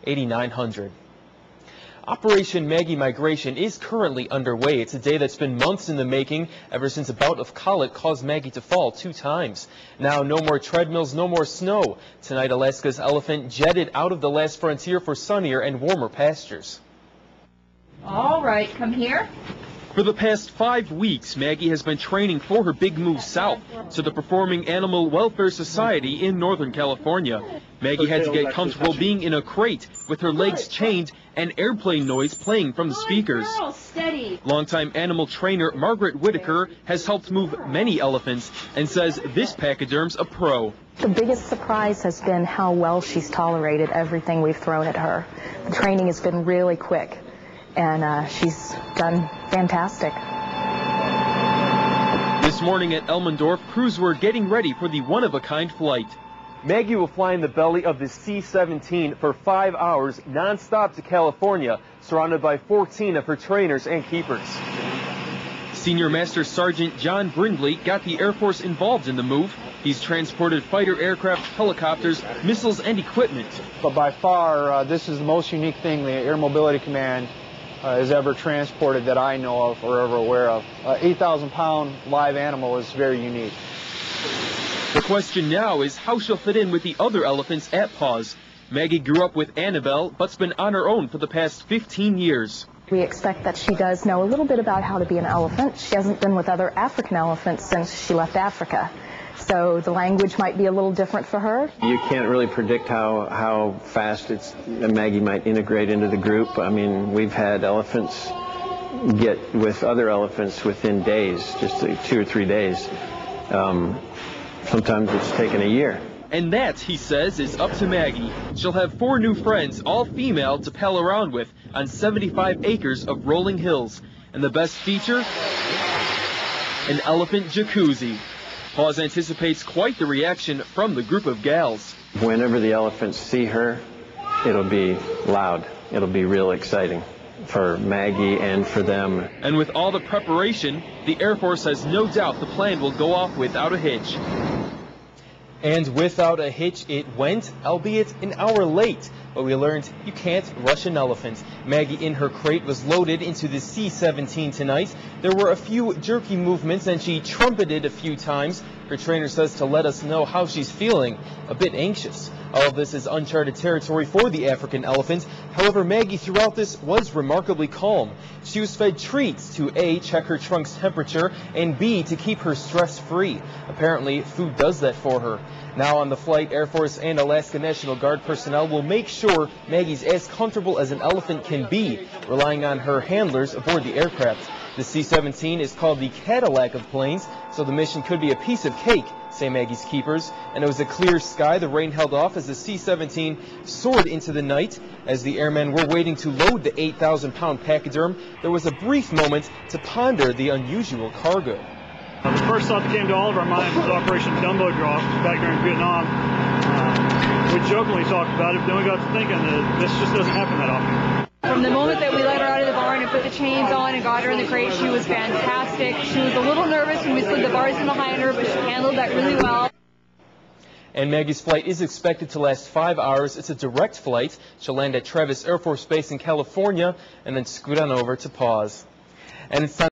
8,900. Operation Maggie Migration is currently underway. It's a day that's been months in the making, ever since a bout of colic caused Maggie to fall 2 times. Now, no more treadmills, no more snow. Tonight, Alaska's elephant jetted out of the last frontier for sunnier and warmer pastures. All right, come here. For the past 5 weeks, Maggie has been training for her big move south to the Performing Animal Welfare Society in Northern California. Maggie had to get comfortable being in a crate with her legs chained and airplane noise playing from the speakers. Longtime animal trainer Margaret Whitaker has helped move many elephants and says this pachyderm's a pro. The biggest surprise has been how well she's tolerated everything we've thrown at her. The training has been really quick, and she's done fantastic. This morning at Elmendorf, crews were getting ready for the one-of-a-kind flight. Maggie will fly in the belly of the C-17 for 5 hours non-stop to California, surrounded by 14 of her trainers and keepers. Senior Master Sergeant John Brindley got the Air Force involved in the move. He's transported fighter aircraft, helicopters, missiles, and equipment. But by far, this is the most unique thing the Air Mobility Command has ever transported that I know of or ever aware of. 8,000-pound live animal is very unique. The question now is how she'll fit in with the other elephants at Paws. Maggie grew up with Annabelle, but's been on her own for the past 15 years. We expect that she does know a little bit about how to be an elephant. She hasn't been with other African elephants since she left Africa. So the language might be a little different for her. You can't really predict how fast Maggie might integrate into the group. I mean, we've had elephants get with other elephants within days, just 2 or 3 days. Sometimes it's taken a year. And that, he says, is up to Maggie. She'll have 4 new friends, all female, to pal around with on 75 acres of rolling hills. And the best feature? An elephant jacuzzi. Paws anticipates quite the reaction from the group of gals. Whenever the elephants see her, it'll be loud. It'll be real exciting for Maggie and for them. And with all the preparation, the Air Force has no doubt the plan will go off without a hitch. And without a hitch it went, albeit an hour late. But we learned you can't rush an elephant. Maggie in her crate was loaded into the C-17 tonight. There were a few jerky movements and she trumpeted a few times. Her trainer says to let us know how she's feeling, a bit anxious. All of this is uncharted territory for the African elephant. However, Maggie throughout this was remarkably calm. She was fed treats to A, check her trunk's temperature, and B, to keep her stress-free. Apparently, food does that for her. Now on the flight, Air Force and Alaska National Guard personnel will make sure Maggie's as comfortable as an elephant can be, relying on her handlers aboard the aircraft. The C-17 is called the Cadillac of planes, so the mission could be a piece of cake, say Maggie's keepers. And it was a clear sky. The rain held off as the C-17 soared into the night. As the airmen were waiting to load the 8,000-pound pachyderm, there was a brief moment to ponder the unusual cargo. The first thought that came to all of our minds was Operation Dumbo Drop back during Vietnam. We jokingly talked about it, but then we got to thinking that this just doesn't happen that often. From the moment that we let her out of the barn and put the chains on and got her in the crate, she was fantastic. She was a little nervous when we slid the bars in behind her, but she handled that really well. And Maggie's flight is expected to last 5 hours. It's a direct flight. She'll land at Travis Air Force Base in California and then scoot on over to Paws. And it's time